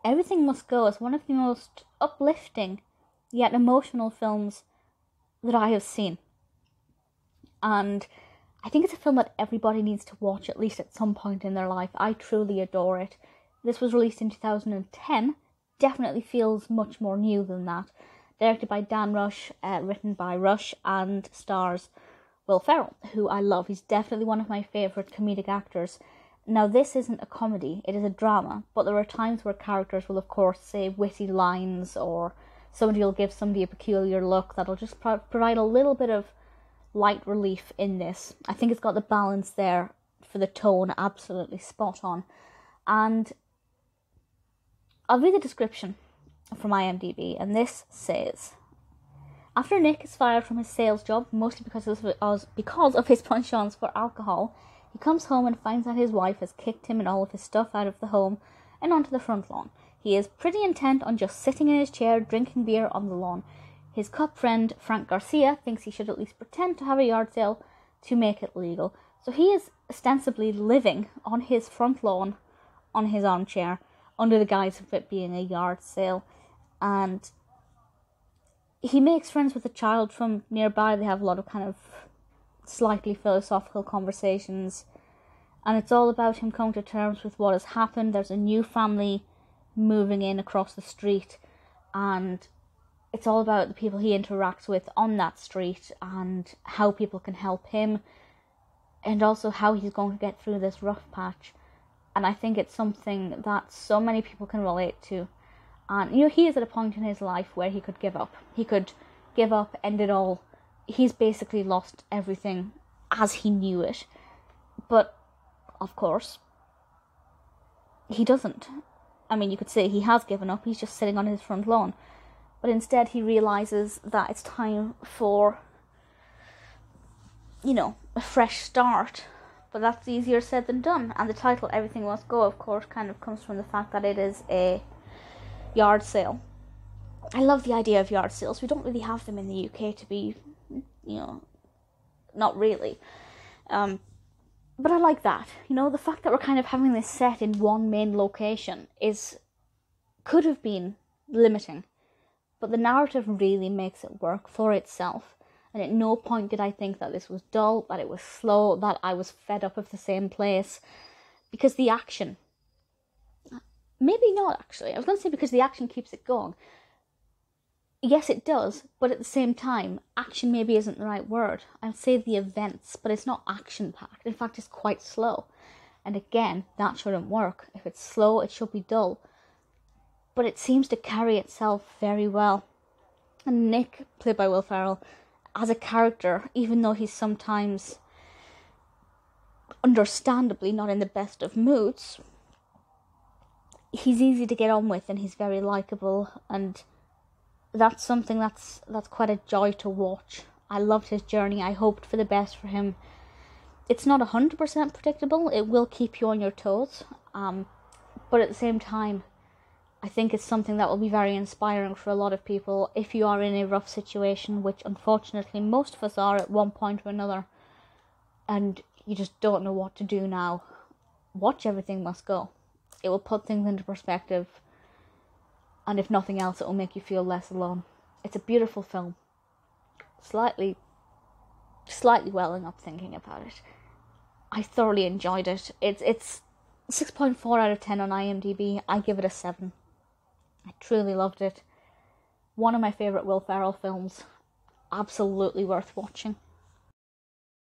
Everything Must Go is one of the most uplifting yet emotional films that I have seen. And I think it's a film that everybody needs to watch at least at some point in their life. I truly adore it. This was released in 2010. Definitely feels much more new than that. Directed by Dan Rush, written by Rush, and stars Will Ferrell, who I love. He's definitely one of my favourite comedic actors. Now, this isn't a comedy, it is a drama, but there are times where characters will, of course, say witty lines, or somebody will give somebody a peculiar look that'll just provide a little bit of light relief in this. I think it's got the balance there for the tone absolutely spot on. And I'll read the description from IMDb, and this says, after Nick is fired from his sales job, mostly because of his penchant for alcohol, he comes home and finds that his wife has kicked him and all of his stuff out of the home and onto the front lawn. He is pretty intent on just sitting in his chair drinking beer on the lawn. His cop friend, Frank Garcia, thinks he should at least pretend to have a yard sale to make it legal. So he is ostensibly living on his front lawn on his armchair under the guise of it being a yard sale. And he makes friends with a child from nearby. They have a lot of kind of slightly philosophical conversations. And it's all about him coming to terms with what has happened. There's a new family moving in across the street. And it's all about the people he interacts with on that street and how people can help him. And also how he's going to get through this rough patch. And I think it's something that so many people can relate to. And, he is at a point in his life where he could give up. He could give up, end it all. He's basically lost everything as he knew it. But, of course, he doesn't. I mean, you could say he has given up. He's just sitting on his front lawn. But instead he realises that it's time for, a fresh start. But that's easier said than done. And the title, Everything Must Go, of course, kind of comes from the fact that it is a yard sale. I love the idea of yard sales. We don't really have them in the UK, to be, not really. But I like that. The fact that we're kind of having this set in one main location could have been limiting. But the narrative really makes it work for itself. And at no point did I think that this was dull, that it was slow, that I was fed up of the same place. Because the action... Maybe not, actually. I was going to say because the action keeps it going. Yes, it does, but at the same time, action maybe isn't the right word. I'd say the events, but it's not action-packed. In fact, it's quite slow. And again, that shouldn't work. If it's slow, it should be dull. But it seems to carry itself very well. And Nick, played by Will Ferrell, as a character, even though he's sometimes understandably not in the best of moods, he's easy to get on with and he's very likeable, and that's something that's quite a joy to watch. I loved his journey. I hoped for the best for him. It's not 100% predictable. It will keep you on your toes. But at the same time, I think it's something that will be very inspiring for a lot of people if you are in a rough situation, which unfortunately most of us are at one point or another, and you just don't know what to do now. Watch Everything Must Go. It will put things into perspective, and if nothing else, it will make you feel less alone. It's a beautiful film. Slightly welling up thinking about it. I thoroughly enjoyed it. It's 6.4 out of 10 on IMDb. I give it a 7. I truly loved it. One of my favourite Will Ferrell films. Absolutely worth watching.